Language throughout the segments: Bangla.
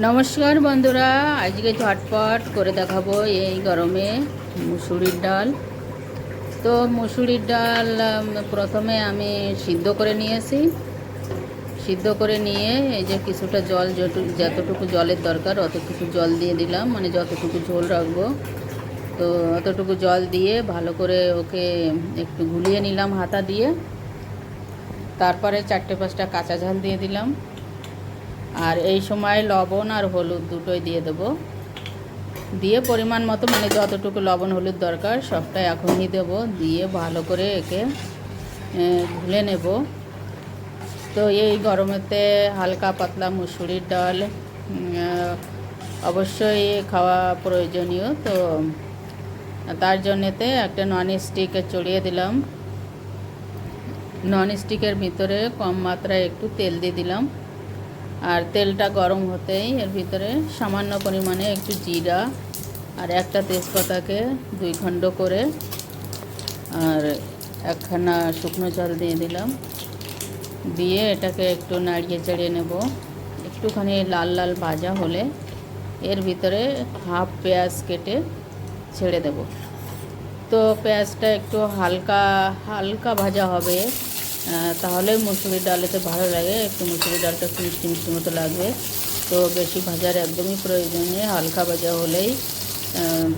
নমস্কার বন্ধুরা, আজকে ঝটপট করে দেখাবো এই গরমে মুসুরির ডাল। তো মুসুরির ডাল প্রথমে আমি সিদ্ধ করে নিয়েছি। সিদ্ধ করে নিয়ে এই যে কিছুটা জল, যতটুকু জলের দরকার অতটুকু জল দিয়ে দিলাম, মানে যতটুকু ঝোল রাখবো তো অতটুকু জল দিয়ে ভালো করে ওকে একটু গুলিয়ে নিলাম হাতা দিয়ে। তারপরে 4-5টা কাঁচা ঝাল দিয়ে দিলাম, আর এই সময় লবণ আর হলুদ দুটোই দিয়ে দেবো। দিয়ে পরিমাণ মতো, মানে যতটুকু লবণ হলুদ দরকার সবটাই এখনই দেব। দিয়ে ভালো করে একে ঘুলে নেব। তো এই গরমেতে হালকা পাতলা মুসুরির ডাল অবশ্যই খাওয়া প্রয়োজনীয়। তো তার জন্যেতে একটা ননস্টিকে চড়িয়ে দিলাম। ননস্টিকের ভিতরে কম মাত্রায় একটু তেল দিয়ে দিলাম, আর তেলটা গরম হতেই এর ভিতরে সামান্য পরিমাণে একটু জিরা আর একটা তেজপাতাকে 2 খণ্ড করে আর একখানা শুকনো জল দিয়ে দিলাম। দিয়ে এটাকে একটু নাড়িয়ে চাড়িয়ে নেব। একটুখানি লাল লাল ভাজা হলে এর ভিতরে হাফ পেঁয়াজ কেটে ছেড়ে দেব। তো পেঁয়াজটা একটু হালকা হালকা ভাজা হবে, তাহলে মুসুরির ডালেতে ভালো লাগে। একটু মুসুরির ডালটা একটু মিষ্টি মিষ্টি মতো লাগবে। তো বেশি ভাজার একদমই প্রয়োজন নেই, হালকা ভাজা হলেই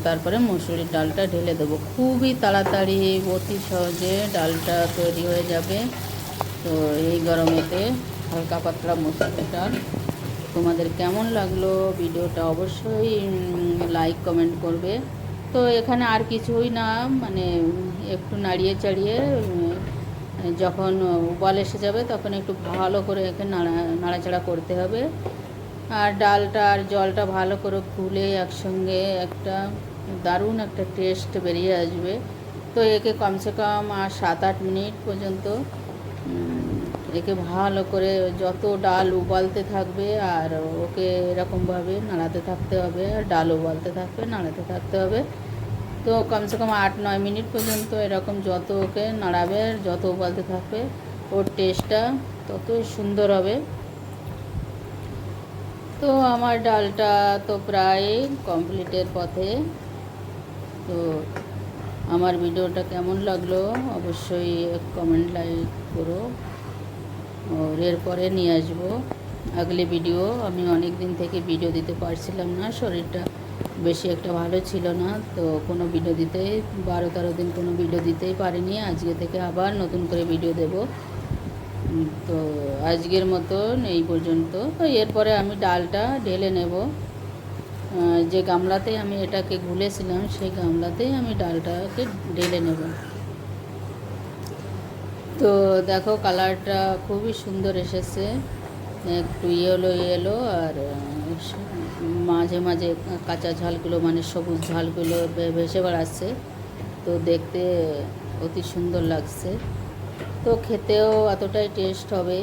তারপরে মুসুরির ডালটা ঢেলে দেবো। খুবই তাড়াতাড়ি অতি সহজে ডালটা তৈরি হয়ে যাবে। তো এই গরমেতে হালকা পাতলা মুসুরির ডাল তোমাদের কেমন লাগলো ভিডিওটা অবশ্যই লাইক কমেন্ট করবে। তো এখানে আর কিছুই না, মানে একটু নাড়িয়ে চাড়িয়ে যখন উবাল এসে যাবে তখন একটু ভালো করে একে নাড়াচাড়া করতে হবে। আর ডালটা আর জলটা ভালো করে ফুলে একসঙ্গে একটা দারুণ একটা টেস্ট বেরিয়ে আসবে। তো একে কমসে কম 7-8 মিনিট পর্যন্ত একে ভালো করে, যত ডাল উবালতে থাকবে আর ওকে এরকমভাবে নাড়াতে থাকতে হবে, আর ডাল উবালতে থাকবে নাড়াতে থাকতে হবে। তো কমসে কম 8-9 মিনিট পর্যন্ত এরকম যত ওকে নাড়াবে আর যত উবালতে থাকবে ওর টেস্টটা ততই সুন্দর হবে। তো আমার ডালটা তো প্রায় কমপ্লিটের পথে। তো আমার ভিডিওটা কেমন লাগলো অবশ্যই কমেন্ট লাইক করো। আর এরপরে নিয়ে আসবো আগলে ভিডিও। আমি অনেক দিন থেকে ভিডিও দিতে পারছিলাম না, শরীরটা বেশি একটা ভালো ছিল না। তো কোনো ভিডিও দিতে 12-13 দিন কোনো ভিডিও দিতেই পারিনি। আজকে থেকে আবার নতুন করে ভিডিও দেব। তো আজকের মতন এই পর্যন্ত। তো এরপরে আমি ডালটা ঢেলে নেব। যে গামলাতে আমি এটাকে গুলেছিলাম সেই গামলাতেই আমি ডালটাকে ঢেলে নেব। তো দেখো কালারটা খুবই সুন্দর এসেছে, একটু ইয়েলো ইয়েলো, আর মাঝে মাঝে কাঁচা ঝালগুলো, মানে সবুজ ঝালগুলো ভেসে বেড়াচ্ছে। তো দেখতে অতি সুন্দর লাগছে। তো খেতেও এতটাই টেস্ট হবে।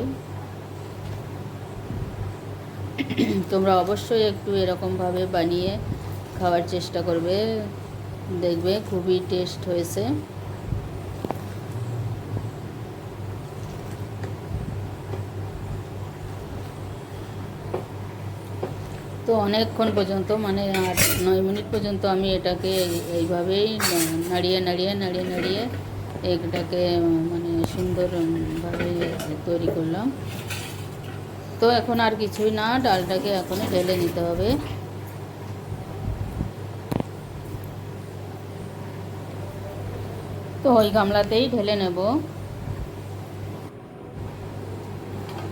তোমরা অবশ্যই একটু এরকমভাবে বানিয়ে খাওয়ার চেষ্টা করবে, দেখবে খুবই টেস্ট হয়েছে। তো অনেকক্ষণ পর্যন্ত, মানে 8-9 মিনিট পর্যন্ত আমি এটাকে এইভাবেই নাড়িয়ে নাড়িয়ে নাড়িয়ে নাড়িয়ে এটাকে মানে সুন্দরভাবে তৈরি করলাম। তো এখন আর কিছুই না, ডালটাকে এখন ঢেলে নিতে হবে। তো ওই গামলাতেই ঢেলে নেব।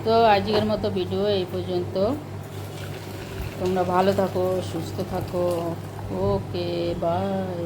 তো আজকের মতো ভিডিও এই পর্যন্ত। তোমরা ভালো থাকো, সুস্থ থাকো। ওকে, বাই।